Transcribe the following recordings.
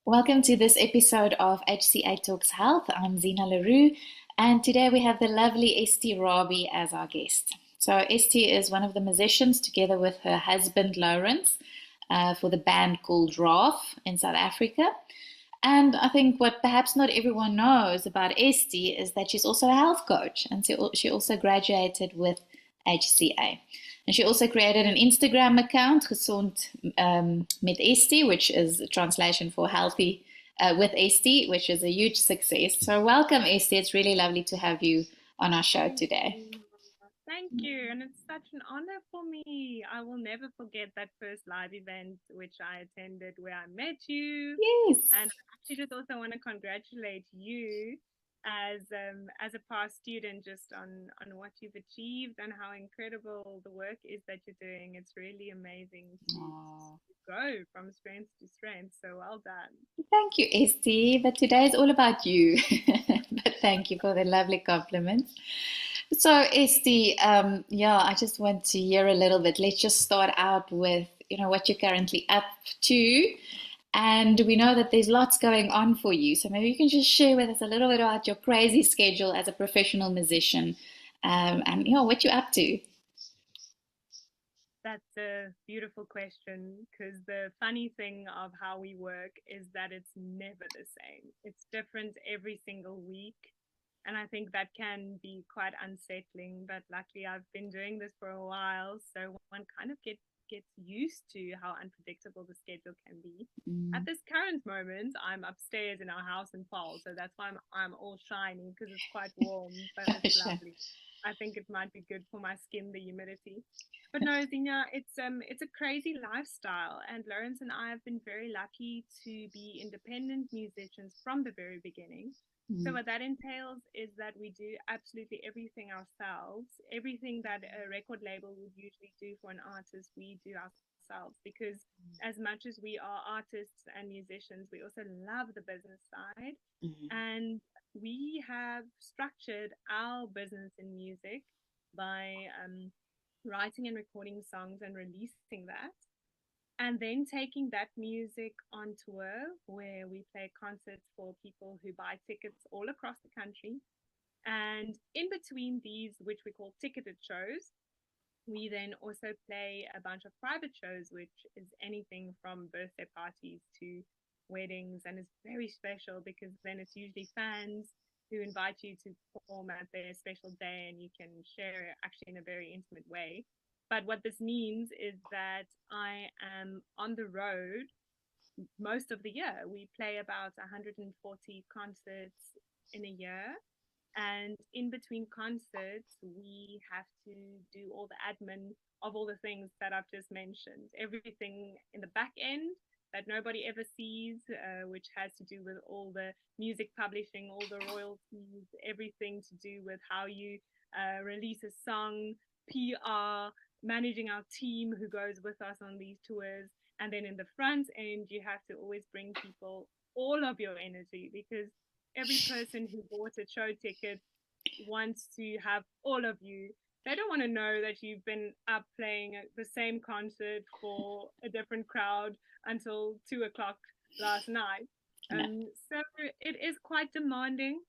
Welcome to this episode of HCA Talks Health. I'm Zina Leroux, and today we have the lovely Este Rabé as our guest. So, Este is one of the musicians, together with her husband Lawrence, for the band called Raaf in South Africa. And I think what perhaps not everyone knows about Este is that she's also a health coach, and so she also graduated with HCA. And she also created an Instagram account, Gezond met Este, which is a translation for healthy with Este, which is a huge success. So welcome, Este. It's really lovely to have you on our show Thank today. you. Thank you. And it's such an honor for me. I will never forget that first live event which I attended where I met you. Yes. And I actually just also want to congratulate you as a past student just on what you've achieved and how incredible the work is that you're doing. It's really amazing Oh, to go from strength to strength. So well done. thank you, Este. But today is all about you. But thank you for the lovely compliments. So, Este, yeah, I just want to hear a little bit. Let's just start out with, what you're currently up to. And we know that there's lots going on for you. So maybe you can just share with us a little bit about your crazy schedule as a professional musician, and, what you're up to. That's a beautiful question because the funny thing of how we work is that it's never the same. It's different every single week. And I think that can be quite unsettling. But luckily, I've been doing this for a while. So one kind of gets used to how unpredictable the schedule can be. At Mm. this current moment, I'm upstairs in our house in Paul. So that's why I'm all shiny because it's quite warm, but it's Sure. lovely. I think it might be good for my skin, the humidity. But no, Zina, it's a crazy lifestyle, and Lawrence and I have been very lucky to be independent musicians from the very beginning. So Mm. what that entails is that we do absolutely everything ourselves. Everything that a record label would usually do for an artist, we do ourselves because as much as we are artists and musicians, we also love the business side. Mm. And we have structured our business in music by writing and recording songs and releasing that. And then taking that music on tour where we play concerts for people who buy tickets all across the country. And in between these, which we call ticketed shows, we then also play a bunch of private shows, which is anything from birthday parties to weddings. And it's very special because then it's usually fans who invite you to perform at their special day and you can share actually in a very intimate way. But what this means is that I am on the road most of the year. We play about 140 concerts in a year. And in between concerts, we have to do all the admin of all the things that I've just mentioned. Everything in the back end that nobody ever sees, which has to do with all the music publishing, all the royalties, everything to do with how you release a song, PR, managing our team who goes with us on these tours. And then in the front end, you have to always bring people all of your energy because every person who bought a show ticket wants to have all of you. They don't want to know that you've been up playing the same concert for a different crowd until 2 o'clock last night. No. So it is quite demanding,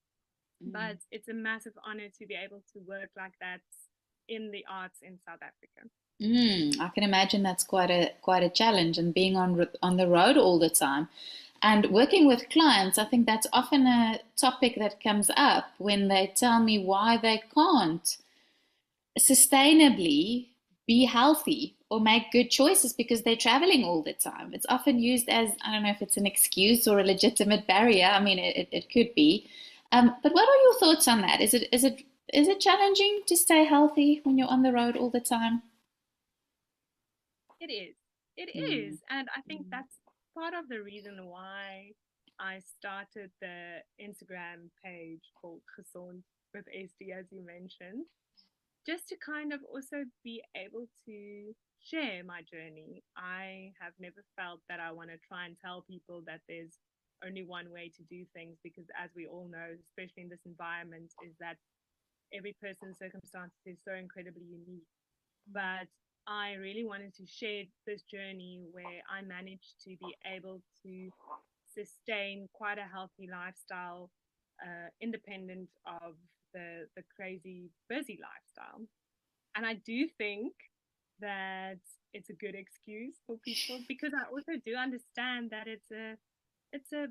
Mm. but it's a massive honor to be able to work like that in the arts in South Africa. I can imagine that's quite a challenge, and being on the road all the time, and working with clients. I think that's often a topic that comes up when they tell me why they can't sustainably be healthy or make good choices because they're traveling all the time. It's often used as, I don't know if it's an excuse or a legitimate barrier. I mean, it could be. But what are your thoughts on that? Is it challenging to stay healthy when you're on the road all the time? It is. It Mm. is. And I think that's part of the reason why I started the Instagram page called Gezond with Este, as you mentioned, just to kind of also be able to share my journey. I have never felt that I want to try and tell people that there's only one way to do things because, as we all know, especially in this environment, is that every person's circumstances is so incredibly unique. But I really wanted to share this journey where I managed to be able to sustain quite a healthy lifestyle, independent of the crazy busy lifestyle. And I do think that it's a good excuse for people, because I also do understand that it's a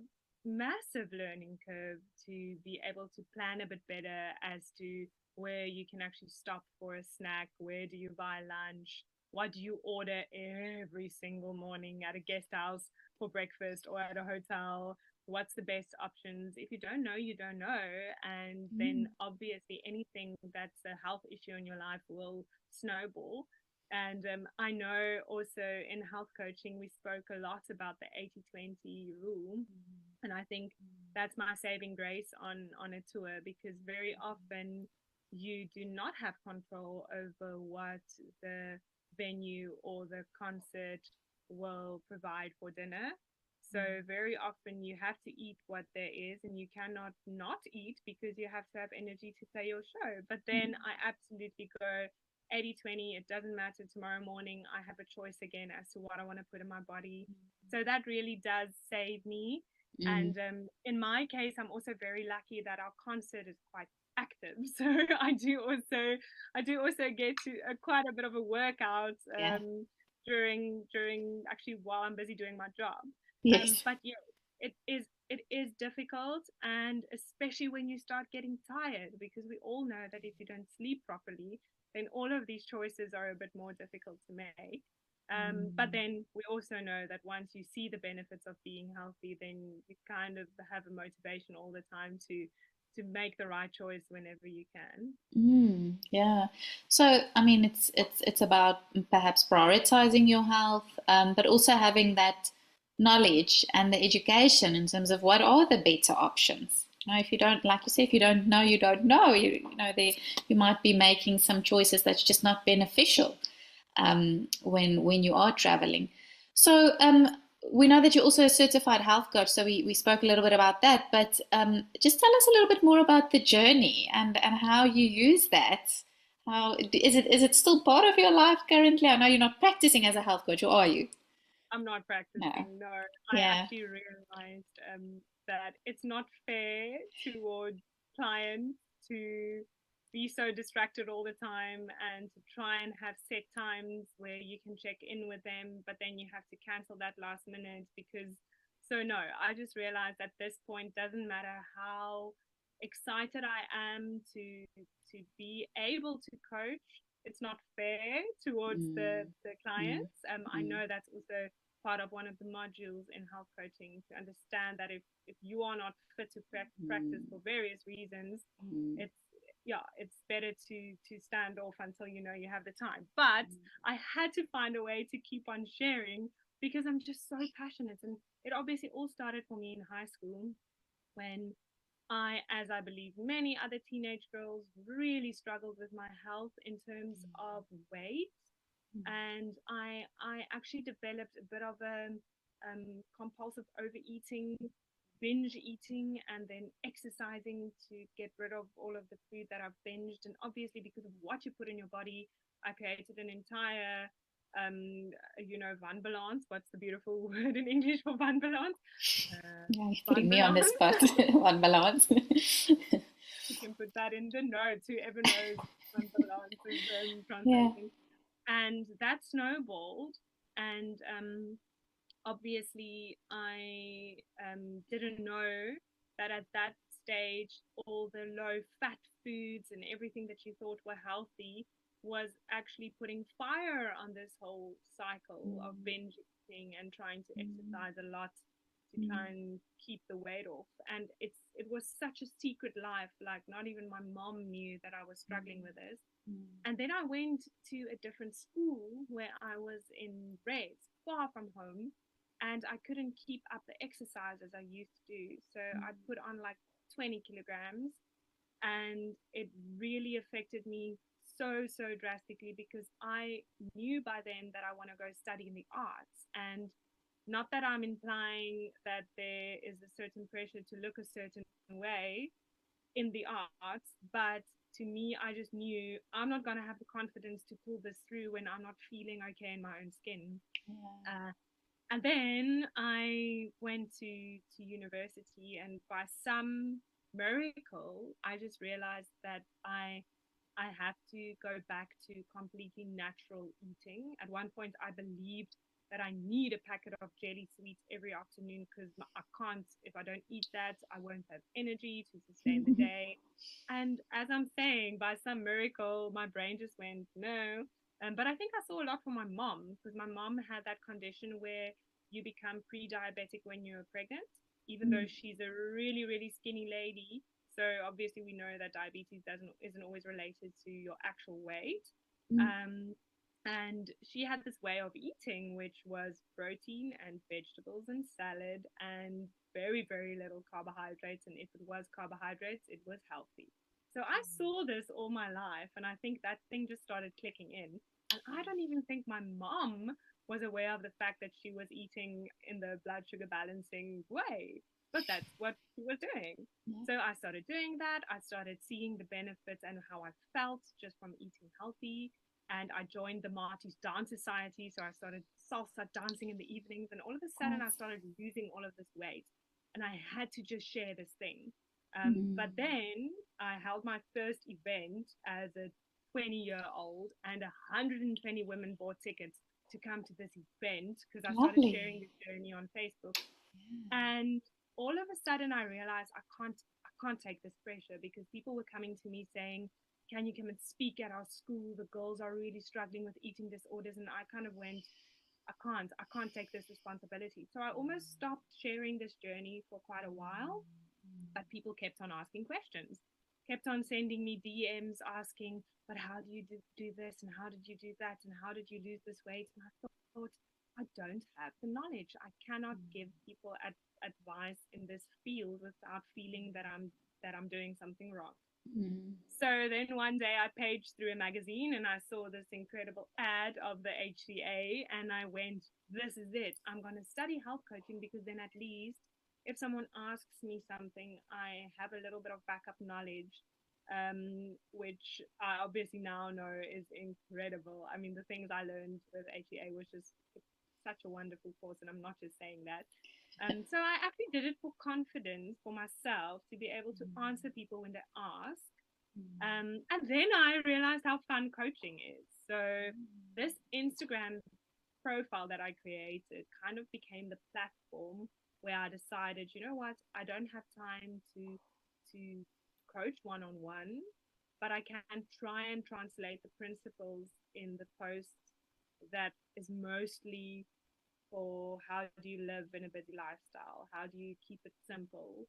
massive learning curve to be able to plan a bit better as to where you can actually stop for a snack, where do you buy lunch, what do you order every single morning at a guest house for breakfast or at a hotel, what's the best options. If you don't know, you don't know. And then obviously anything that's a health issue in your life will snowball. And I know also in health coaching, we spoke a lot about the 80-20 rule. And I think that's my saving grace on a tour, because very often you do not have control over what the venue or the concert will provide for dinner. So very often you have to eat what there is, and you cannot not eat because you have to have energy to play your show. But then I absolutely go 80-20. It doesn't matter. Tomorrow morning I have a choice again as to what I want to put in my body. So that really does save me. And in my case, I'm also very lucky that our concert is quite active. So I do also get to quite a bit of a workout Yeah. during actually while I'm busy doing my job. Yes. But yeah, it is difficult, and especially when you start getting tired, because we all know that if you don't sleep properly, then all of these choices are a bit more difficult to make. But then we also know that once you see the benefits of being healthy, then you kind of have a motivation all the time to make the right choice whenever you can. Yeah. So, I mean, it's about perhaps prioritizing your health, but also having that knowledge and the education in terms of what are the better options. You know, if you don't, like you say, if you don't know, you don't know. You might be making some choices that's just not beneficial when you are traveling. So we know that you're also a certified health coach, so we spoke a little bit about that, but just tell us a little bit more about the journey and how you use that. How is it still part of your life currently? I know you're not practicing as a health coach, or are you? I'm not No. practicing. No, I Yeah. actually realized that it's not fair towards clients to be so distracted all the time and to try and have set times where you can check in with them, but then you have to cancel that last minute because. So no, I just realized at this point doesn't matter how excited I am to be able to coach. It's not fair towards Mm, the mm, clients. I mm, know that's also part of one of the modules in health coaching, to understand that if you are not fit to practice mm, for various reasons, mm, it's it's better to stand off until you know you have the time. But I had to find a way to keep on sharing, because I'm just so passionate. And it obviously all started for me in high school, when I, as I believe many other teenage girls, really struggled with my health in terms of weight. And I actually developed a bit of a compulsive overeating, binge eating, and then exercising to get rid of all of the food that I've binged. And obviously, because of what you put in your body, I created an entire vanbalance. What's the beautiful word in English for vanbalance? yeah, you're putting me on the Vanbalance. spot. One balance. You can put that in the notes. Whoever knows vanbalance is Yeah. translating. And that snowballed. And obviously I didn't know that at that stage all the low fat foods and everything that you thought were healthy was actually putting fire on this whole cycle of binge eating and trying to exercise a lot to try and keep the weight off. And it was such a secret life, like not even my mom knew that I was struggling with this. And then I went to a different school where I was in Res, far from home, and I couldn't keep up the exercise as I used to do. So I put on like 20 kilograms, and it really affected me so drastically, because I knew by then that I want to go study in the arts. And not that I'm implying that there is a certain pressure to look a certain way in the arts, but to me, I just knew I'm not going to have the confidence to pull this through when I'm not feeling okay in my own skin. Yeah. Uh, And then I went to university, and by some miracle, I just realized that I have to go back to completely natural eating. At one point, I believed that I need a packet of jelly sweets every afternoon because I can't, if I don't eat that, I won't have energy to sustain the day. And as I'm saying, by some miracle, my brain just went, no. But I think I saw a lot from my mom because my mom had that condition where you become pre diabetic when you're pregnant, even though she's a really, really skinny lady. So obviously we know that diabetes isn't always related to your actual weight. Um, and she had this way of eating, which was protein and vegetables and salad and very, very little carbohydrates. And if it was carbohydrates, it was healthy. So I saw this all my life, and I think that thing just started clicking in. And I don't even think my mom was aware of the fact that she was eating in the blood sugar balancing way, but that's what she was doing. Yeah. So I started doing that. I started seeing the benefits and how I felt just from eating healthy. And I joined the Marty's Dance Society. So I started salsa dancing in the evenings. And all of a sudden, I started losing all of this weight. And I had to just share this thing. But then I held my first event as a 20-year-old, and 120 women bought tickets to come to this event because I started Lovely. sharing this journey on Facebook. And all of a sudden I realized I can't take this pressure because people were coming to me saying, can you come and speak at our school? The girls are really struggling with eating disorders. And I kind of went, I can't take this responsibility. So I almost stopped sharing this journey for quite a while, but people kept on asking questions, kept on sending me DMs asking, but how do you do this? And how did you do that? And how did you lose this weight? And I thought, I don't have the knowledge. I cannot give people advice in this field without feeling that I'm doing something wrong. So then one day I paged through a magazine and I saw this incredible ad of the HCA, and I went, this is it. I'm going to study health coaching because then at least if someone asks me something, I have a little bit of backup knowledge, which I obviously now know is incredible. I mean, the things I learned with HCA was just such a wonderful course, and I'm not just saying that. So I actually did it for confidence for myself to be able to answer people when they ask. And then I realized how fun coaching is. So this Instagram profile that I created kind of became the platform where I decided, you know what, I don't have time to coach one on one, but I can try and translate the principles in the post that is mostly for how do you live in a busy lifestyle? How do you keep it simple?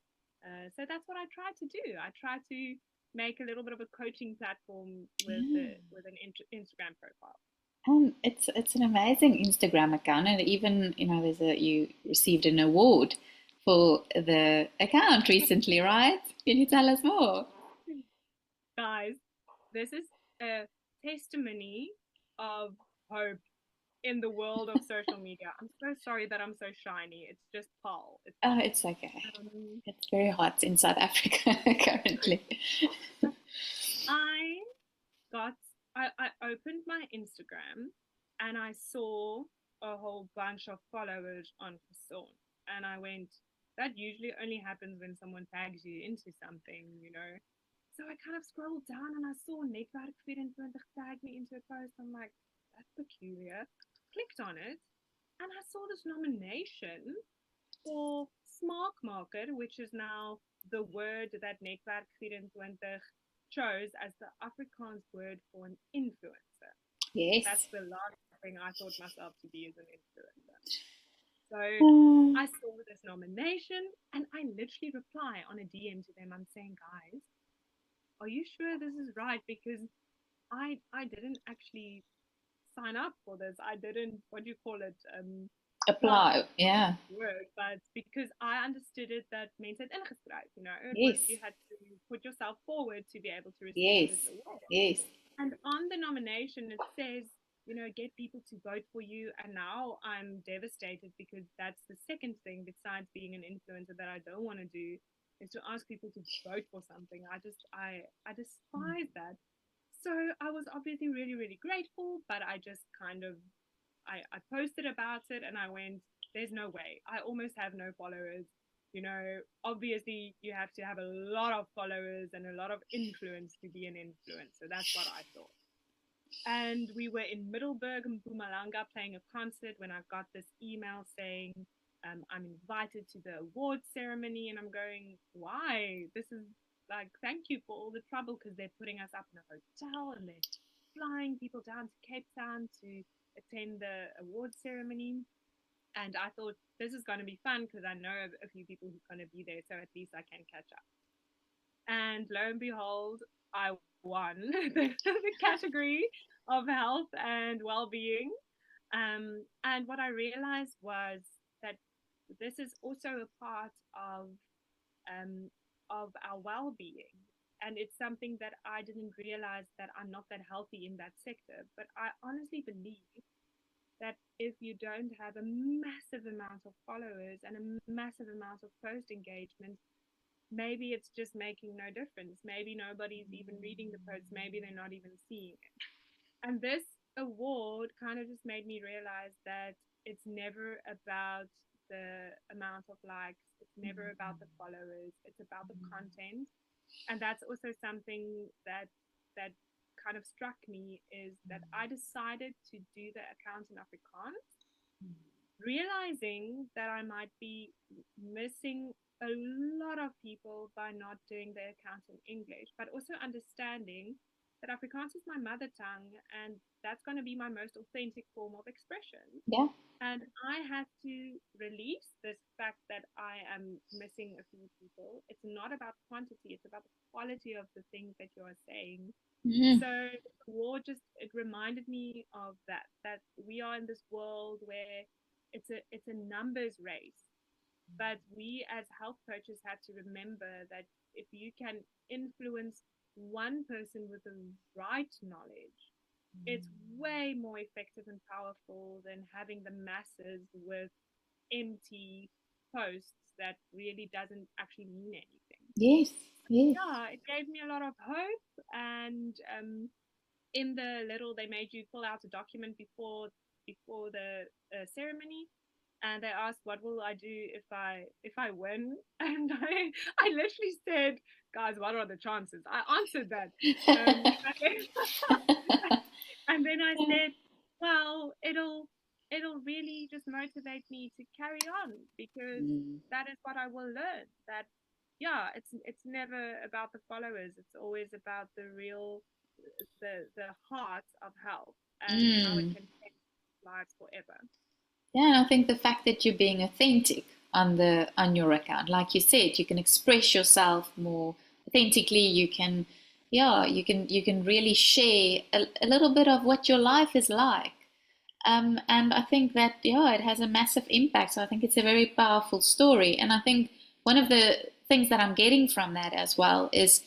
So that's what I try to do. I try to make a little bit of a coaching platform with an Instagram profile. It's an amazing Instagram account, and even there's you received an award for the account recently, right? Can you tell us more? Guys, this is a testimony of hope in the world of social media. I'm so sorry that I'm so shiny. It's just Paul. It's Oh, Paul. it's okay. Um, It's very hot in South Africa currently. I got I opened my Instagram and I saw a whole bunch of followers on Person. And I went, that usually only happens when someone tags you into something. So I kind of scrolled down and I saw Netwerk 24 tag me into a post. I'm like, that's peculiar. Clicked on it and I saw this nomination for Smaak Market, which is now the word that Netwerk 24 chose as the Afrikaans word for an influencer. That's Yes. the last thing I thought myself to be as an influencer. So Mm. I saw this nomination and I literally reply on a DM to them. I'm saying, guys, are you sure this is right? Because I didn't actually sign up for this. I didn't, what do you call it, apply Apply. Yeah. work, but because I understood it that meant it ingeskryf. It was Yes. you had to put yourself forward to be able to receive Yes. this award. Yes. And on the nomination, it says, get people to vote for you. And now I'm devastated because that's the second thing besides being an influencer that I don't want to do is to ask people to vote for something. I despise that. So I was obviously really, really grateful, but I just kind of I posted about it and I went, there's no way. I almost have no followers. Obviously you have to have a lot of followers and a lot of influence to be an influencer. That's what I thought. And we were in Middelburg and Mpumalanga playing a concert when I got this email saying, I'm invited to the award ceremony. And I'm going, why? This is like, thank you for all the trouble, because they're putting us up in a hotel and they're flying people down to Cape Town to attend the award ceremony. And I thought, this is going to be fun because I know a few people who's going to be there, so at least I can catch up. And lo and behold, I won the category of health and well-being. And what I realized was that this is also a part of our well-being. And it's something that I didn't realize, that I'm not that healthy in that sector. But I honestly believe that if you don't have a massive amount of followers and a massive amount of post engagement, maybe it's just making no difference. Maybe nobody's even reading the posts. Maybe they're not even seeing it. And this award kind of just made me realize that it's never about the amount of likes. It's never about the followers. It's about the content. And that's also something that kind of struck me, is that I decided to do the account in Afrikaans, realizing that I might be missing a lot of people by not doing the account in English, but also understanding that Afrikaans is my mother tongue, and that's going to be my most authentic form of expression. Yeah. And I have to release this fact that I am missing a few people. It's not about quantity, it's about the quality of the things that you are saying. So the war it reminded me of that we are in this world where it's a numbers race. But we as health coaches have to remember that if you can influence one person with the right knowledge, it's way more effective and powerful than having the masses with empty posts that really doesn't actually mean anything. Yes. Yeah, it gave me a lot of hope. And in the little, they made you fill out a document before the ceremony, and they asked, what will I do if I win? And I literally said, guys, what are the chances? I answered that. And then I said, well, it'll really just motivate me to carry on, because that is what I will learn. That yeah, it's never about the followers. It's always about the real, the heart of health and how it can change lives forever. Yeah, and I think the fact that you're being authentic on your account, like you said, you can express yourself more authentically. You can really share a little bit of what your life is like. And I think that it has a massive impact. So I think it's a very powerful story. And I think one of the things that I'm getting from that as well is,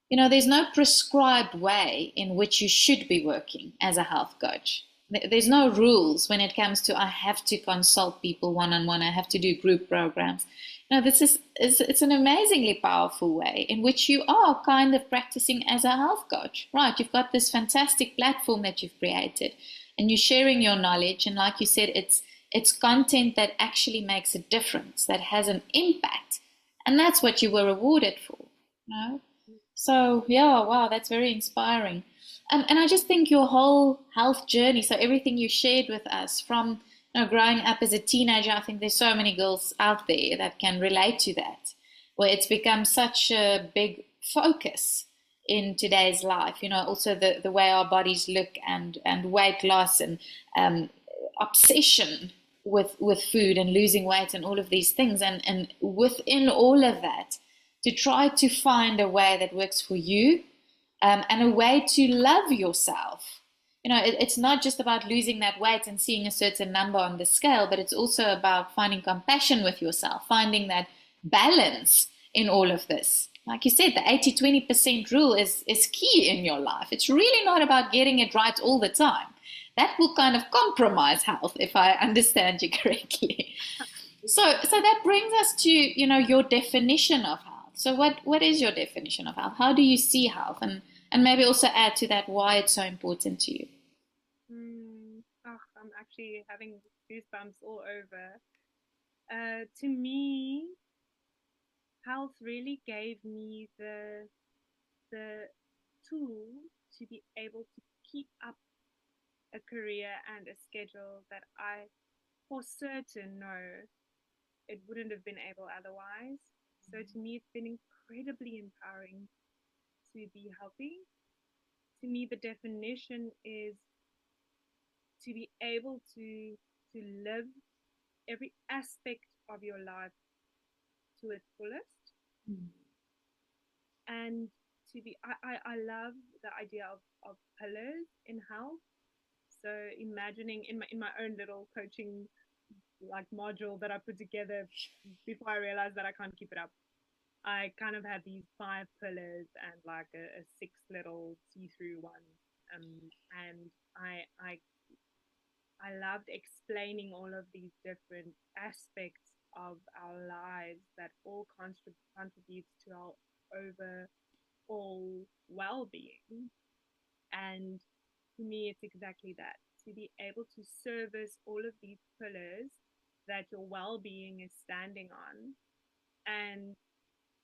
there's no prescribed way in which you should be working as a health coach. There's no rules when it comes to, I have to consult people one-on-one, I have to do group programs. This is it's an amazingly powerful way in which you are kind of practicing as a health coach, right? You've got this fantastic platform that you've created, and you're sharing your knowledge. And like you said, it's content that actually makes a difference, that has an impact, and that's what you were awarded for. So yeah, wow, that's very inspiring. And I just think your whole health journey, so everything you shared with us from growing up as a teenager, I think there's so many girls out there that can relate to that, where it's become such a big focus in today's life. Also the way our bodies look, and weight loss, and obsession with food and losing weight and all of these things. And within all of that, to try to find a way that works for you, and a way to love yourself. It's not just about losing that weight and seeing a certain number on the scale, but it's also about finding compassion with yourself, finding that balance in all of this. Like you said, the 80-20% rule is key in your life. It's really not about getting it right all the time. That will kind of compromise health, if I understand you correctly. So that brings us to, your definition of health. So what is your definition of health? How do you see health? And maybe also add to that why it's so important to you. I'm actually having goosebumps all over. To me, health really gave me the tool to be able to keep up a career and a schedule that I for certain know it wouldn't have been able otherwise. So to me, it's been incredibly empowering to be healthy. To me, the definition is to be able to live every aspect of your life to its fullest. Mm. And to be I love the idea of pillars in health. So imagining in my own little coaching like module that I put together before I realized that I can't keep it up. I kind of had these 5 pillars and like a 6 little see-through ones. And I loved explaining all of these different aspects of our lives that all contributes to our overall well-being. And to me, it's exactly that, to be able to service all of these pillars that your well-being is standing on, and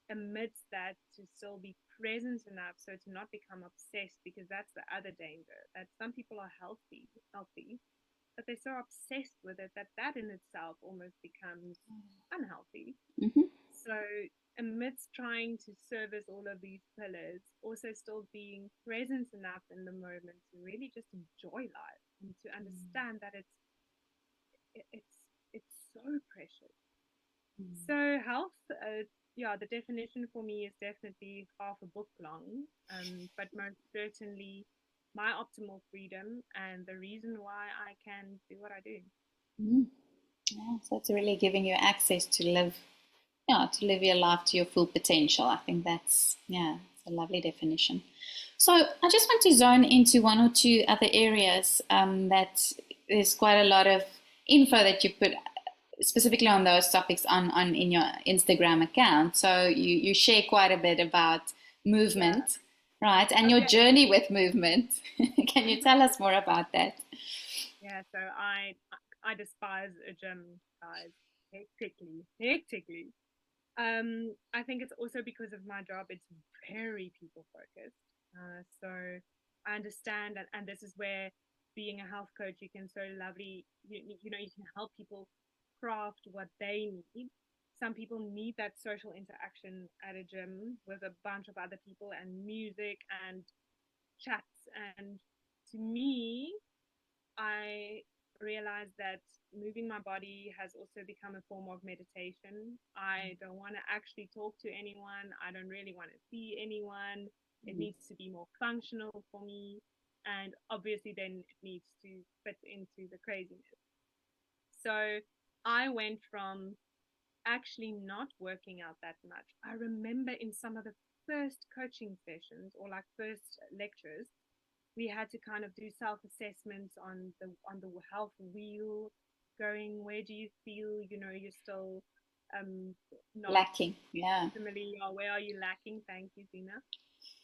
amidst that to still be present enough so to not become obsessed, because that's the other danger, that some people are healthy, but they're so obsessed with it that that in itself almost becomes unhealthy. Mm-hmm. So amidst trying to service all of these pillars, also still being present enough in the moment to really just enjoy life and to understand that it's so precious. So health, yeah, the definition for me is definitely half a book long, but most certainly my optimal freedom and the reason why I can do what I do. Mm. Yeah, so it's really giving you access to live, yeah, to live your life to your full potential. I think that's, yeah, it's a lovely definition. So I just want to zone into one or two other areas that there's quite a lot of info that you put specifically on those topics on in your Instagram account. So you share quite a bit about Yeah. movement, right? And your Okay. journey with movement. Can you tell us more about that? Yeah. So I despise a gym, guys. Hectically. I think it's also because of my job. It's very people focused. So I understand, and this is where being a health coach, you can so lovely, you know, you can help people craft what they need. Some people need that social interaction at a gym with a bunch of other people and music and chats. And to me, I realized that moving my body has also become a form of meditation. I don't want to actually talk to anyone. I don't really want to see anyone. It Mm. needs to be more functional for me. And obviously, then it needs to fit into the craziness. So I went from actually not working out that much. I remember in some of the first coaching sessions or like first lectures, we had to kind of do self-assessments on the health wheel, going, where do you feel, you know, you're still um not Lacking, yeah. optimally, or where are you lacking? Thank you, Zina.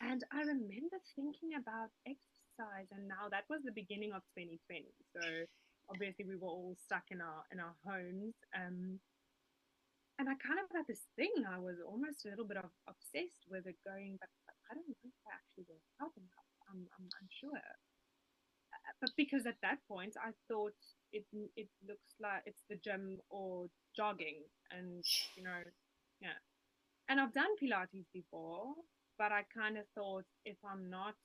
And I remember thinking about exercise, and now that was the beginning of 2020, so obviously we were all stuck in our homes. And I kind of had this thing, I was almost a little bit of obsessed with it, going, but I don't know if I actually work out enough. I'm unsure. But because at that point I thought it looks like it's the gym or jogging, and you know, yeah. And I've done Pilates before, but I kind of thought if I'm not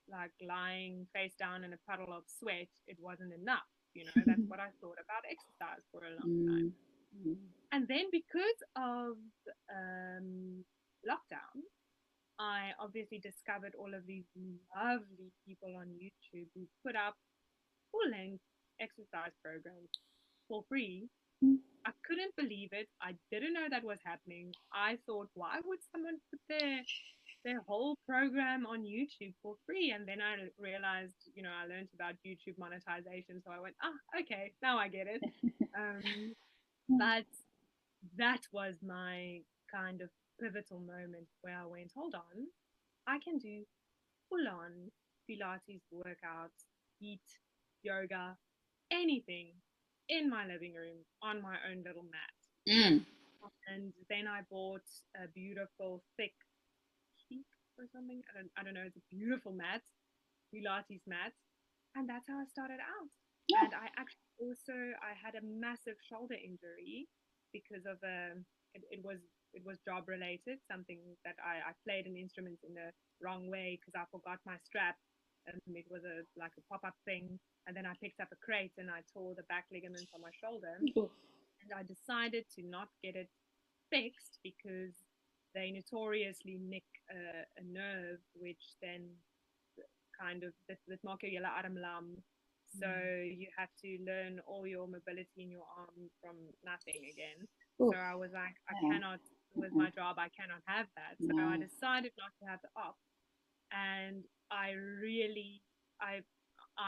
like lying face down in a puddle of sweat, it wasn't enough. You know, that's what I thought about exercise for a long time. Mm. Mm. And then because of lockdown, I obviously discovered all of these lovely people on YouTube who put up full length exercise programs for free. I couldn't believe it. I didn't know that was happening. I thought, why would someone put their whole program on YouTube for free? And then I realized, you know, I learned about YouTube monetization. So I went, okay, now I get it. Um, but that was my kind of pivotal moment where I went, hold on, I can do full on Pilates workouts, heat, yoga, anything in my living room on my own little mat. Mm. And then I bought a beautiful thick teak or something. I don't know. It's a beautiful mat, Pilates mat, and that's how I started out. Yeah. And I actually also I had a massive shoulder injury because of it was job related, something that I played an instrument in the wrong way because I forgot my strap. It was a like a pop up thing, and then I picked up a crate and I tore the back ligaments on my shoulder. Oof. And I decided to not get it fixed because they notoriously nick a nerve, which then kind of dit maak jou hele arm lam. So you have to learn all your mobility in your arm from nothing again. So Oof. I was like, I Yeah. cannot, with Mm-mm. my job, I cannot have that. So I No. decided not to have the op. And I really, I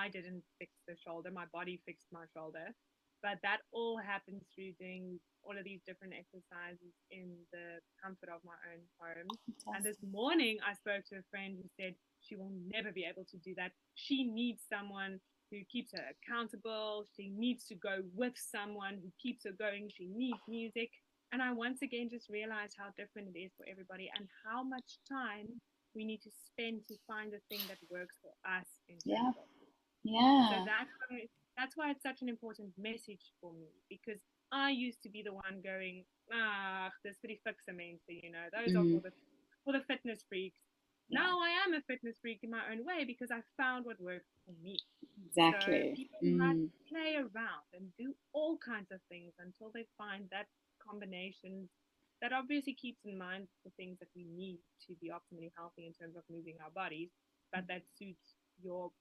didn't fix the shoulder. My body fixed my shoulder. But that all happened through doing all of these different exercises in the comfort of my own home. And this Fantastic. morning, I spoke to a friend who said she will never be able to do that. She needs someone who keeps her accountable. She needs to go with someone who keeps her going. She needs music. And I once again just realized how different it is for everybody and how much time we need to spend to find the thing that works for us in Yeah. terms of food. So Yeah. that's why it's such an important message for me because I used to be the one going, ah, this pretty fixamenta, those are Mm. for the fitness freaks. Yeah. Now I am a fitness freak in my own way because I found what works for me. So Exactly. people must Mm. play around and do all kinds of things until they find that combination that obviously keeps in mind the things that we need to be optimally healthy in terms of moving our bodies, but that suits your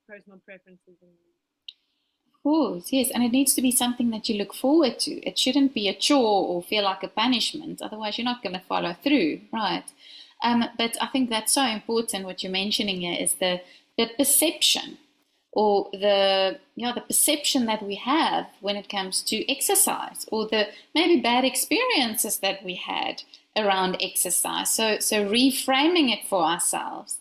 personal preferences and needs. Of course, yes, and it needs to be something that you look forward to. It shouldn't be a chore or feel like a punishment. Otherwise, you're not going to follow through, right? But I think that's so important. What you're mentioning here is the perception, or the perception that we have when it comes to exercise, or the maybe bad experiences that we had around exercise. So reframing it for ourselves.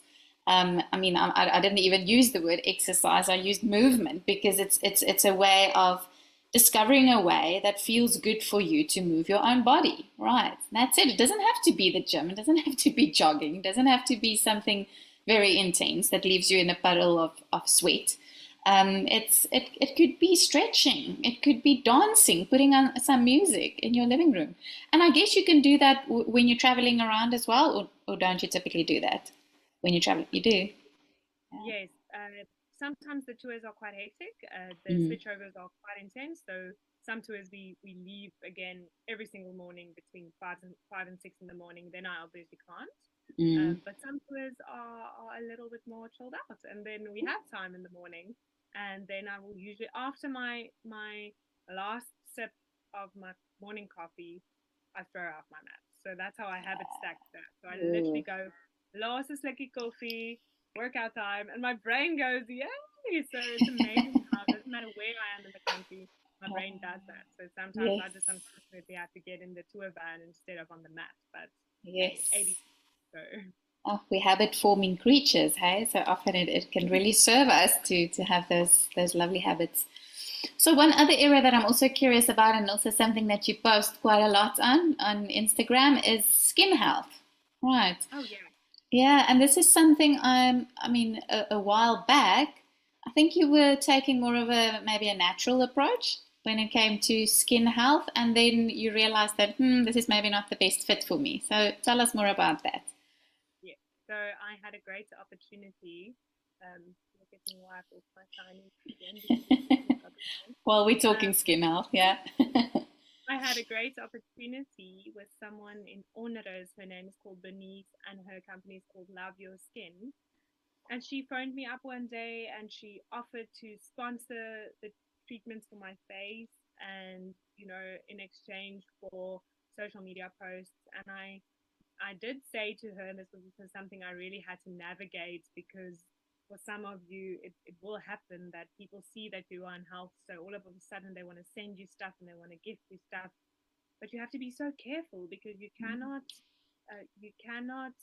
I mean, I didn't even use the word exercise. I used movement because it's a way of discovering a way that feels good for you to move your own body, right? That's it. It doesn't have to be the gym. It doesn't have to be jogging. It doesn't have to be something very intense that leaves you in a puddle of sweat. It could be stretching. It could be dancing, putting on some music in your living room. And I guess you can do that when you're traveling around as well, or don't you typically do that when you travel? You do. Yeah. Yes, sometimes the tours are quite hectic. The Mm, switchovers are quite intense. So some tours we leave again every single morning between five and 6 in the morning. Then I obviously can't. mm. But some tours are a little bit more chilled out, and then we have time in the morning, and then I will usually after my last sip of my morning coffee, I throw out my mat. So that's how I have it stacked there. So I literally Ooh. go last is slicky coffee, workout time, and my brain goes yay. So it's amazing how it doesn't matter where I am in the country, my Oh, brain does that. So sometimes yes, I just unfortunately have to get in the tour van instead of on the mat. But hey, yes. 80 so. Oh, we're habit-forming creatures, hey? So often it can really serve us to have those lovely habits. So one other area that I'm also curious about, and also something that you post quite a lot on Instagram, is skin health. Right. Oh yeah. Yeah, and this is something I mean, a while back, I think you were taking more of a maybe a natural approach when it came to skin health, and then you realized that, this is maybe not the best fit for me. So tell us more about that. Yeah. So I had a great opportunity. Look at me wipe off my shiny again because it's getting ugly. While we're talking Um, skin health, yeah. I had a great opportunity with someone in Onneres. Her name is called Bernice, and her company is called Love Your Skin. And she phoned me up one day and she offered to sponsor the treatments for my face and, in exchange for social media posts. And I did say to her, and this was something I really had to navigate because for some of you, it will happen that people see that you are in health. So all of a sudden, they want to send you stuff and they want to gift you stuff. But you have to be so careful because you cannot you cannot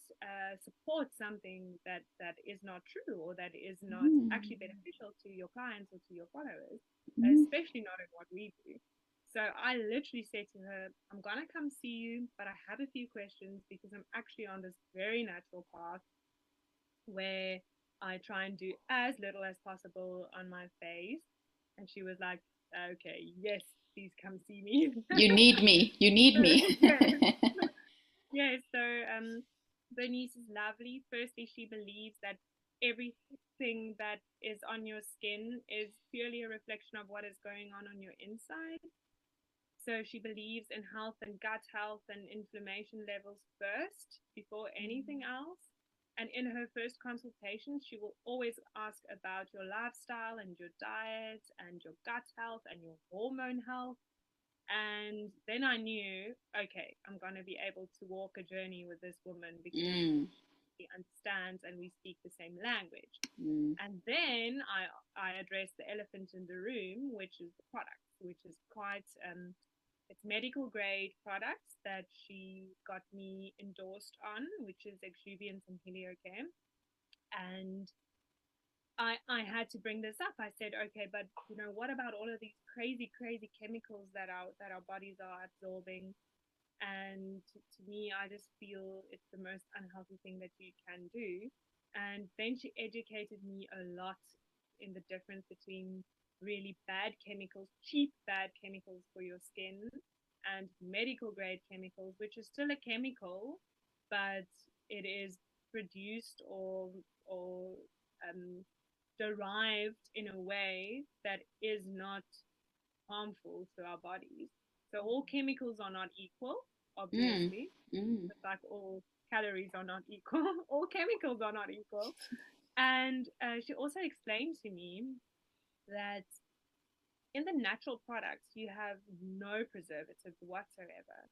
support something that is not true or that is not Mm. actually beneficial to your clients or to your followers, Mm. especially not in what we do. So I literally said to her, I'm going to come see you, but I have a few questions because I'm actually on this very natural path where I try and do as little as possible on my face. And she was like, okay, yes, please come see me. You need me. You need me. Yes. Yes, so Bernice is lovely. Firstly, she believes that everything that is on your skin is purely a reflection of what is going on your inside. So she believes in health and gut health and inflammation levels first before anything else. And in her first consultation, she will always ask about your lifestyle and your diet and your gut health and your hormone health. And then I knew, okay, I'm going to be able to walk a journey with this woman because Mm. she understands and we speak the same language. Mm. And then I addressed the elephant in the room, which is the product, which is quite, it's medical grade products that she got me endorsed on, which is Exuviance and Heliocare. And I had to bring this up. I said, okay, but what about all of these crazy, crazy chemicals that our bodies are absorbing? And to me, I just feel it's the most unhealthy thing that you can do. And then she educated me a lot in the difference between really bad chemicals, cheap bad chemicals for your skin, and medical grade chemicals, which is still a chemical, but it is produced or um, derived in a way that is not harmful to our bodies. So all chemicals are not equal, Mm. obviously, Mm. just like all calories are not equal, all chemicals are not equal. And she also explained to me that in the natural products, you have no preservatives whatsoever.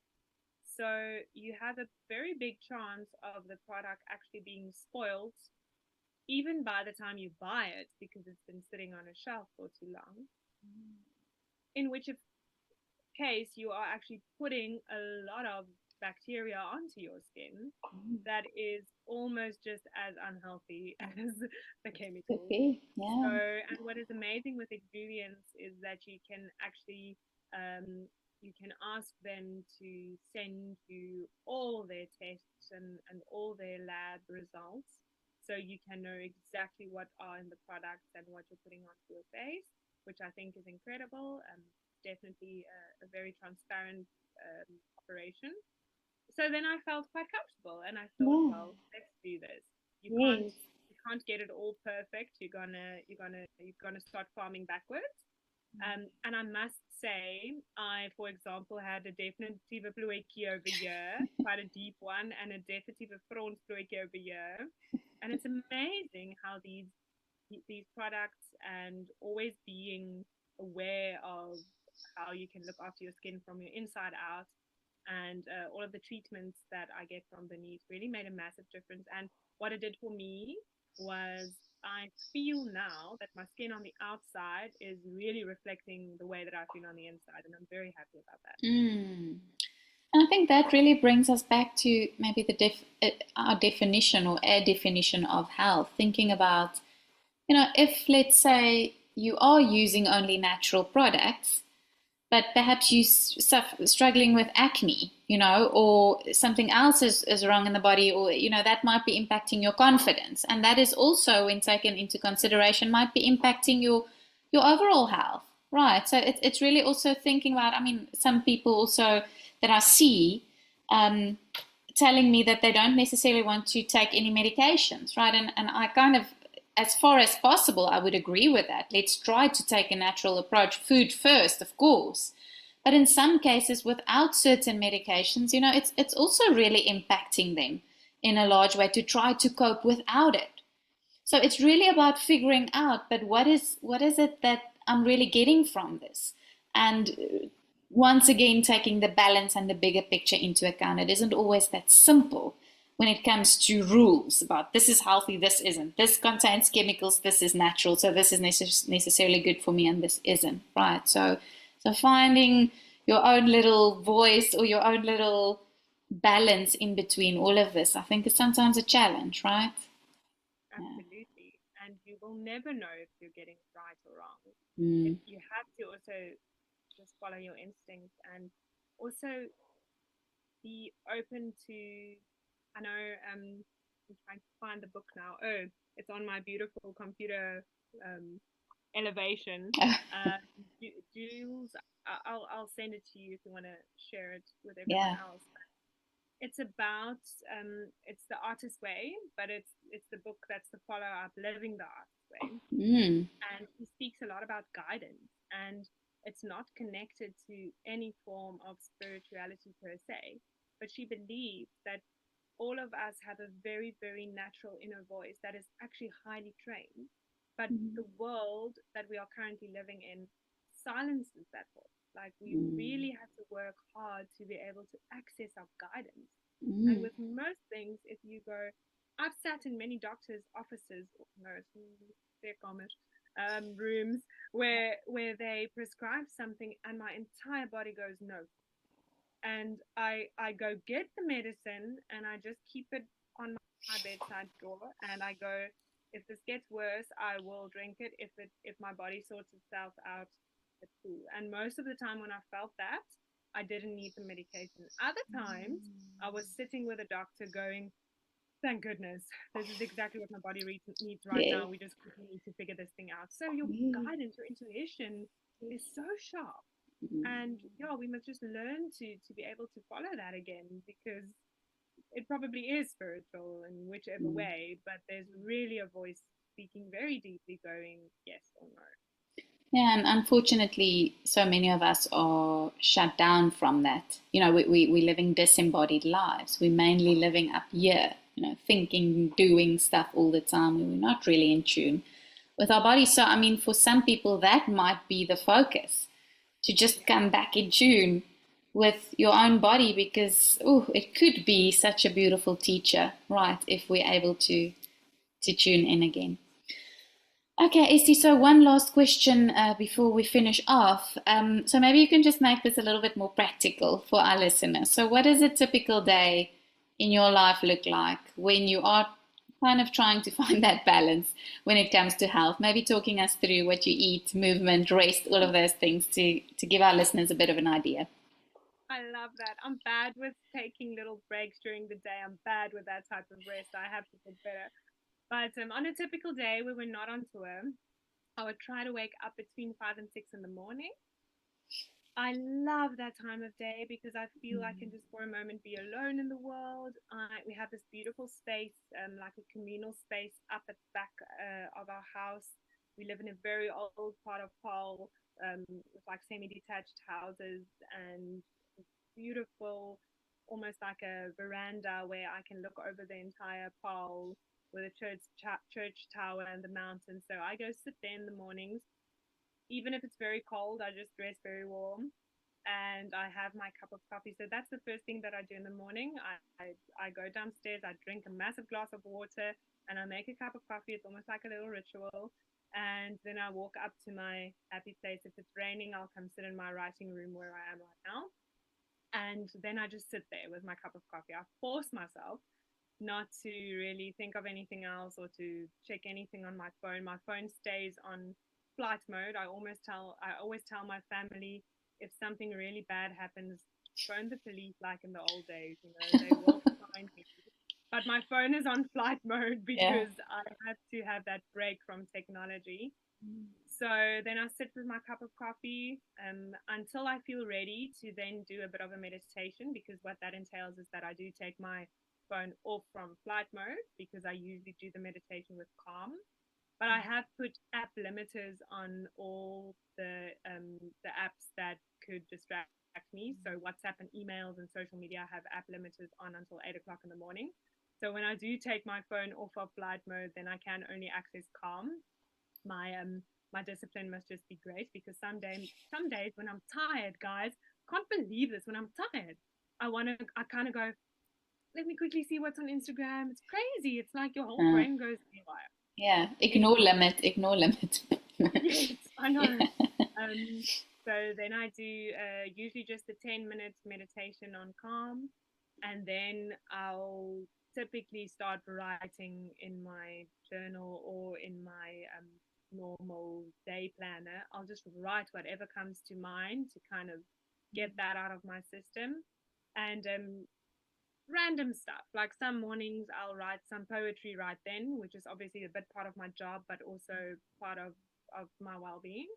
So you have a very big chance of the product actually being spoiled even by the time you buy it because it's been sitting on a shelf for too long. In which case you are actually putting a lot of bacteria onto your skin that is almost just as unhealthy as the Could chemicals. be. So, Yeah. and what is amazing with ingredients is that you can actually you can ask them to send you all their tests and all their lab results, so you can know exactly what are in the products and what you're putting onto your face, which I think is incredible. Definitely a very transparent operation. So then I felt quite comfortable, and I thought, Yeah. well, let's do this. You can't Yes. you can't get it all perfect. You're gonna start farming backwards. And I must say, I, for example, had a definitive plooitjie over here, quite a deep one, and a definitive front plooitjie over here. And it's amazing how these products and always being aware of how you can look after your skin from your inside out and all of the treatments that I get from Beneath really made a massive difference. And what it did for me was I feel now that my skin on the outside is really reflecting the way that I feel on the inside, and I'm very happy about that. Mm. And I think that really brings us back to maybe our definition or a definition of health. Thinking about, if let's say you are using only natural products, but perhaps you struggling with acne, or something else is wrong in the body, or, that might be impacting your confidence. And that is also, when taken into consideration, might be impacting your overall health. Right. So it's really also thinking about, I mean, some people also that I see um, telling me that they don't necessarily want to take any medications, right? And I kind of, as far as possible, I would agree with that. Let's try to take a natural approach, food first, of course. But in some cases, without certain medications, it's also really impacting them in a large way to try to cope without it. So it's really about figuring out, but what is it that I'm really getting from this? And once again, taking the balance and the bigger picture into account. It isn't always that simple when it comes to rules about this is healthy, this isn't. This contains chemicals, this is natural, so this is necessarily good for me, and this isn't, right? So finding your own little voice or your own little balance in between all of this, I think, is sometimes a challenge, right? Yeah. Absolutely. And you will never know if you're getting it right or wrong. Mm. You have to also just follow your instincts and also be open to. I know I'm trying to find the book now. Oh, it's on my beautiful computer elevation. Uh, Jules, I'll send it to you if you want to share it with everyone Yeah. else. It's about it's the artist's way, but it's the book that's the follow up, living the artist's way, Mm. and he speaks a lot about guidance, and it's not connected to any form of spirituality per se, but she believes that all of us have a very, very natural inner voice that is actually highly trained. But Mm. the world that we are currently living in silences that voice. Like we Mm. really have to work hard to be able to access our guidance. And Mm. with most things, if you go, I've sat in many doctors' offices, or nurse, rooms where they prescribe something, and my entire body goes no, and I go get the medicine and I just keep it on my bedside drawer, and I go, if this gets worse, I will drink it. If my body sorts itself out, it's cool. And most of the time when I felt that, I didn't need the medication. Other times I was sitting with a doctor going, thank goodness, this is exactly what my body needs right Yeah. now. We just need to figure this thing out. So your Yeah. guidance, your intuition is so sharp, Mm. and yeah, we must just learn to be able to follow that again, because it probably is spiritual in whichever Mm. way, but there's really a voice speaking very deeply going yes or no. Yeah, and unfortunately, so many of us are shut down from that. We're living disembodied lives. We're mainly living up here, thinking, doing stuff all the time. We're not really in tune with our bodies. So, I mean, for some people, that might be the focus to just Yeah, come back in tune with your own body because, oh, it could be such a beautiful teacher, right? If we're able to tune in again. Okay, Esty, so one last question before we finish off. So maybe you can just make this a little bit more practical for our listeners. So what does a typical day in your life look like when you are kind of trying to find that balance when it comes to health? Maybe talking us through what you eat, movement, rest, all of those things to give our listeners a bit of an idea. I love that. I'm bad with taking little breaks during the day. I'm bad with that type of rest. I have to get better. But on a typical day where we're not on tour, I would try to wake up between 5 and 6 in the morning. I love that time of day because I feel I can just for a moment be alone in the world. We have this beautiful space, like a communal space up at the back of our house. We live in a very old part of Paarl, with like semi-detached houses, and beautiful, almost like a veranda where I can look over the entire Paarl with a church tower and the mountains. So I go sit there in the mornings, even if it's very cold, I just dress very warm and I have my cup of coffee. So that's the first thing that I do in the morning. I go downstairs, I drink a massive glass of water, and I make a cup of coffee. It's almost like a little ritual. And then I walk up to my happy place. If it's raining, I'll come sit in my writing room where I am right now. And then I just sit there with my cup of coffee. I force myself not to really think of anything else or to check anything on my phone. My phone stays on flight mode. I always tell my family, if something really bad happens, phone the police like in the old days, they will find me. But my phone is on flight mode Yeah. because I have to have that break from technology. So then I sit with my cup of coffee until I feel ready to then do a bit of a meditation, because what that entails is that I do take my phone off from flight mode because I usually do the meditation with calm. But I have put app limiters on all the apps that could distract me. So WhatsApp and emails and social media have app limiters on until 8 o'clock in the morning. So when I do take my phone off of flight mode, then I can only access calm. My discipline must just be great, because some days when I'm tired, guys, can't believe this. When I'm tired, I kind of go, let me quickly see what's on Instagram. It's crazy. It's like your whole Uh, brain goes haywire. yeah. Ignore Anyway, limit. Ignore limit. yes, I know. Yeah. So then I do usually just a 10 minutes meditation on calm. And then I'll typically start writing in my journal or in my normal day planner. I'll just write whatever comes to mind to kind of get that out of my system. And random stuff. Like some mornings I'll write some poetry right then, which is obviously a bit part of my job, but also part of my well-being.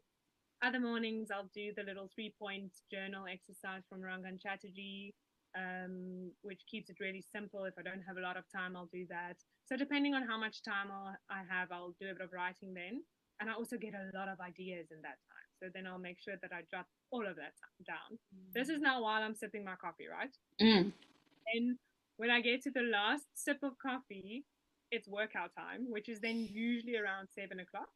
Other mornings I'll do the little 3 point journal exercise from Rangan Chatterjee, which keeps it really simple. If I don't have a lot of time, I'll do that. So depending on how much time I have, I'll do a bit of writing then. And I also get a lot of ideas in that time. So then I'll make sure that I jot all of that down. This is now while I'm sipping my coffee, right? Mm. And when I get to the last sip of coffee, it's workout time, which is then usually around 7 o'clock.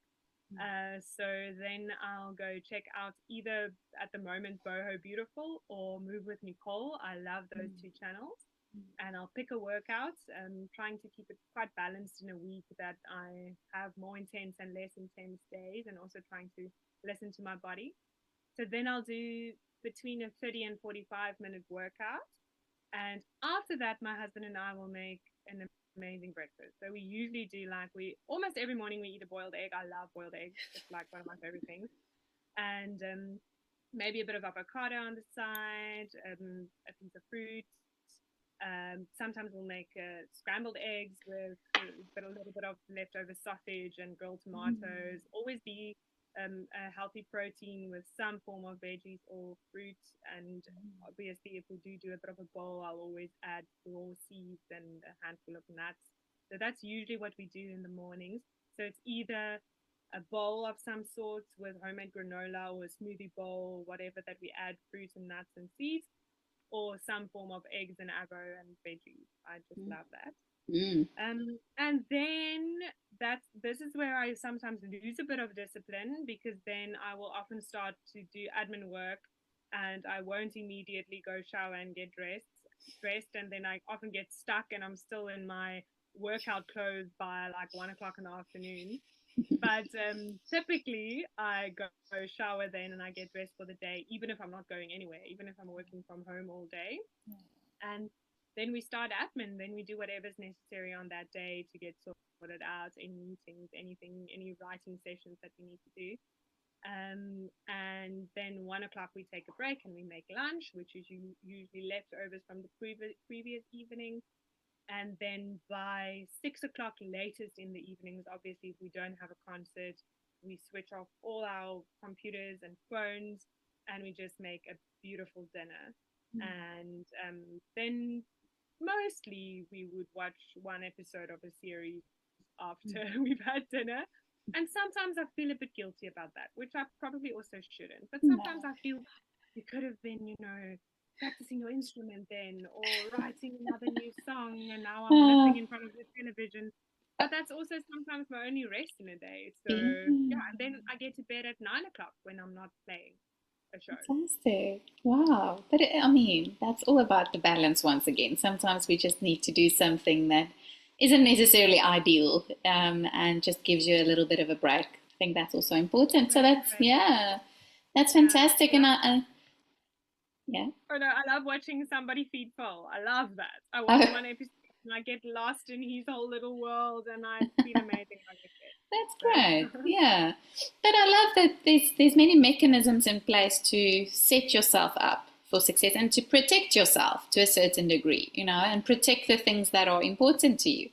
So then I'll go check out either at the moment Boho Beautiful or Move with Nicole. I love those two channels. And I'll pick a workout, trying to keep it quite balanced in a week that I have more intense and less intense days, and also trying to listen to my body. So then I'll do between a 30 and 45-minute workout. And after that, my husband and I will make an amazing breakfast. So we usually do we almost every morning we eat a boiled egg. I love boiled eggs. It's like one of my favorite things. And maybe a bit of avocado on the side, a piece of fruit. Sometimes we'll make scrambled eggs with a little bit of leftover sausage and grilled tomatoes. Always be a healthy protein with some form of veggies or fruit. And obviously, if we do a bit of a bowl, I'll always add raw seeds and a handful of nuts. So that's usually what we do in the mornings. So it's either a bowl of some sorts with homemade granola or a smoothie bowl, whatever that we add fruit and nuts and seeds, or some form of eggs and avo and veggies. I just love that. And then this is where I sometimes lose a bit of discipline, because then I will often start to do admin work and I won't immediately go shower and get dressed, and then I often get stuck and I'm still in my workout clothes by 1 o'clock in the afternoon. But typically I go shower then and I get dressed for the day, even if I'm not going anywhere, even if I'm working from home all day. And then we start admin. Then we do whatever's necessary on that day to get sorted out, any meetings, anything, any writing sessions that we need to do. And then 1 o'clock we take a break and we make lunch, which is usually leftovers from the previous evening. And then by 6 o'clock latest in the evenings, obviously, if we don't have a concert, we switch off all our computers and phones and we just make a beautiful dinner. And then mostly we would watch one episode of a series after we've had dinner. And sometimes I feel a bit guilty about that, which I probably also shouldn't. But sometimes I feel you could have been, practicing your instrument then, or writing another new song, and now I'm listening in front of the television. But that's also sometimes my only rest in a day. So yeah, and then I get to bed at 9 o'clock when I'm not playing a show. Fantastic. Wow. But that's all about the balance once again. Sometimes we just need to do something that isn't necessarily ideal, and just gives you a little bit of a break. I think that's also important. So that's fantastic. Yeah. And Oh no, I love watching somebody feed Phil. I love that. I watch one episode and I get lost in his whole little world, and I feel amazing. That's great. Yeah. But I love that there's many mechanisms in place to set yourself up for success and to protect yourself to a certain degree, and protect the things that are important to you.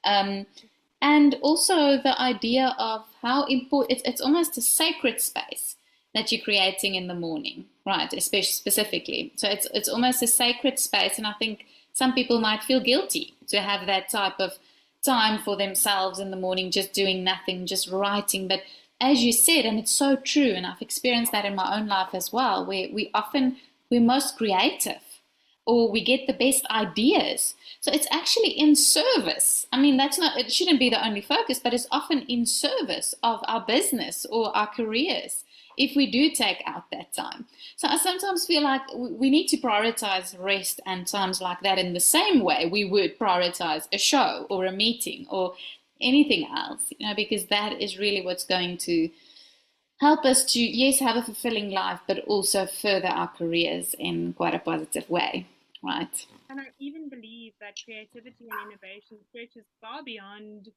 And also the idea of how important it's almost a sacred space that you're creating in the morning, right? Especially specifically. So it's almost a sacred space, and I think some people might feel guilty to have that type of time for themselves in the morning, just doing nothing, just writing. But as you said, and it's so true, and I've experienced that in my own life as well, where we're most creative, or we get the best ideas. So it's actually in service. It shouldn't be the only focus, but it's often in service of our business or our careers if we do take out that time. So I sometimes feel like we need to prioritize rest and times like that in the same way we would prioritize a show or a meeting or anything else, because that is really what's going to help us to, yes, have a fulfilling life, but also further our careers in quite a positive way, right? And I even believe that creativity and innovation stretches far beyond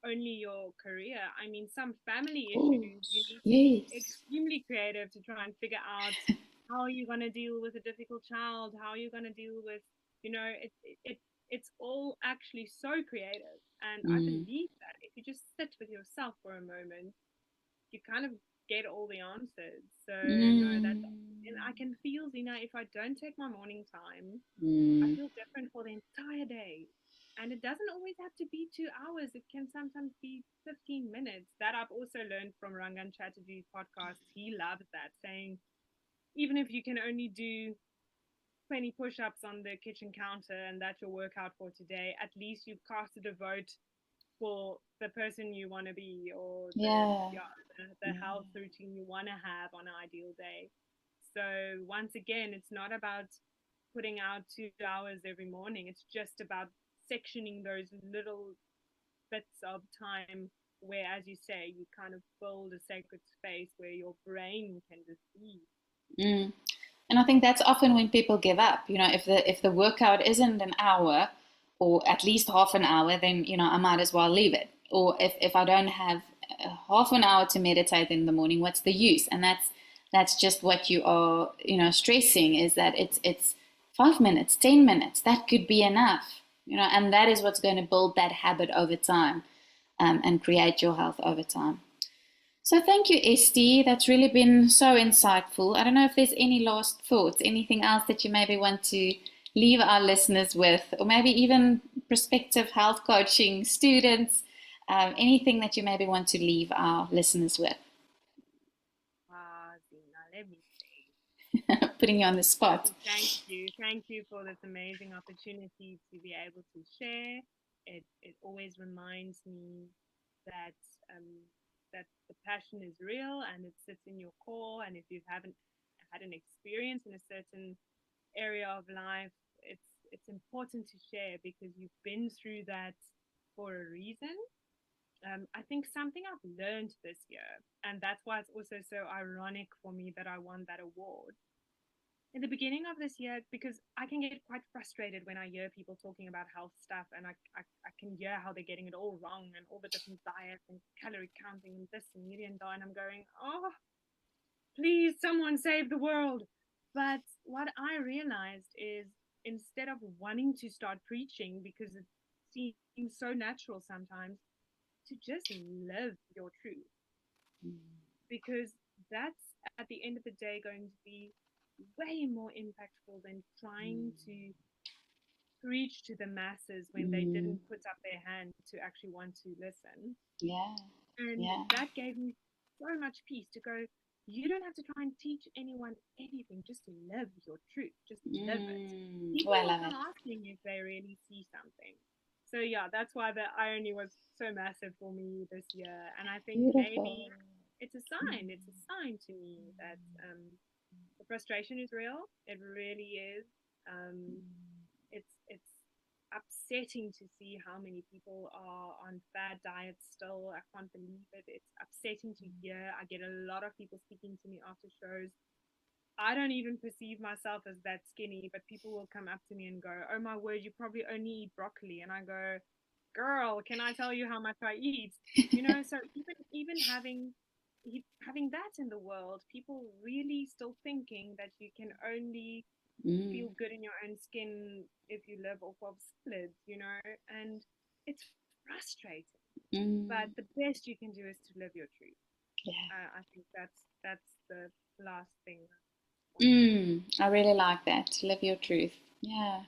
only your career. I mean, some family Oh, issues, you need to be yes. extremely creative to try and figure out how are you going to deal with a difficult child, how are you going to deal with, it's all actually so creative. And I Mm, believe that if you just sit with yourself for a moment, you kind of get all the answers. So no, that's, and mm, I can feel, Zena, if I don't take my morning time, I mm. feel different for the entire day. And it doesn't always have to be 2 hours. It can sometimes be 15 minutes. That I've also learned from Rangan Chatterjee's podcast. He loves that, saying even if you can only do 20 push-ups on the kitchen counter and that's your workout for today, at least you've casted a vote for the person you want to be, or Yeah. the Yeah. health routine you want to have on an ideal day. So once again, it's not about putting out 2 hours every morning. It's just about sectioning those little bits of time where, as you say, you kind of build a sacred space where your brain can just be. Mm. And I think that's often when people give up. If the workout isn't an hour or at least half an hour, then I might as well leave it. Or if I don't have half an hour to meditate in the morning, what's the use? And that's just what you are stressing, is that it's 5 minutes, 10 minutes. That could be enough. And that is what's going to build that habit over time, and create your health over time. So thank you, Este. That's really been so insightful. I don't know if there's any last thoughts, anything else that you maybe want to leave our listeners with, or maybe even prospective health coaching students, anything that you maybe want to leave our listeners with. Ah, Zina, let me say. Putting you on the spot. Firstly, thank you. Thank you for this amazing opportunity to be able to share. It always reminds me that um, that the passion is real and it sits in your core. And if you haven't had an experience in a certain area of life, it's important to share because you've been through that for a reason. I think something I've learned this year, and that's why it's also so ironic for me that I won that award in the beginning of this year, because I can get quite frustrated when I hear people talking about health stuff, and I can hear how they're getting it all wrong and all the different diets and calorie counting and this and that, and I'm going, oh, please, someone save the world. But what I realized is, instead of wanting to start preaching because it seems so natural sometimes, to just live your truth, because that's at the end of the day going to be way more impactful than trying to preach to the masses when they Mm, didn't put up their hand to actually want to listen. yeah, And yeah. that gave me so much peace to go, you don't have to try and teach anyone anything, just live your truth, just live it. Oh, People I will love come it. asking if they really see something. So, yeah, that's why the irony was so massive for me this year. And I think Beautiful. maybe it's a sign to me that the frustration is real. It really is. Um, it's upsetting to see how many people are on bad diets still. I can't believe it. It's upsetting to hear. I get a lot of people speaking to me after shows. I don't even perceive myself as that skinny, but people will come up to me and go, "Oh my word, you probably only eat broccoli." And I go, "Girl, can I tell you how much I eat?" So even having that in the world, people really still thinking that you can only Mm, feel good in your own skin if you live off of solids, and it's frustrating. But mm, the best you can do is to live your truth. yeah. I think that's the last thing I want to say. I really like that. Live your truth. Yeah.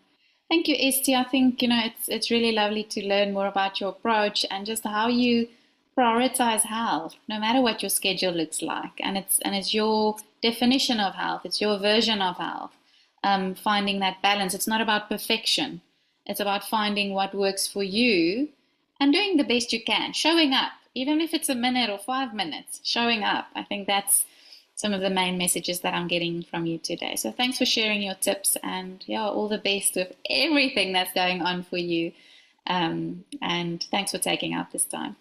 Thank you, Esty. I think, it's really lovely to learn more about your approach and just how you prioritize health, no matter what your schedule looks like. And it's your definition of health, it's your version of health. Finding that balance. It's not about perfection. It's about finding what works for you and doing the best you can, showing up, even if it's a minute or 5 minutes, showing up. I think that's some of the main messages that I'm getting from you today. So thanks for sharing your tips, and yeah, all the best with everything that's going on for you. And thanks for taking out this time.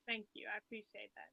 Thank you. I appreciate that.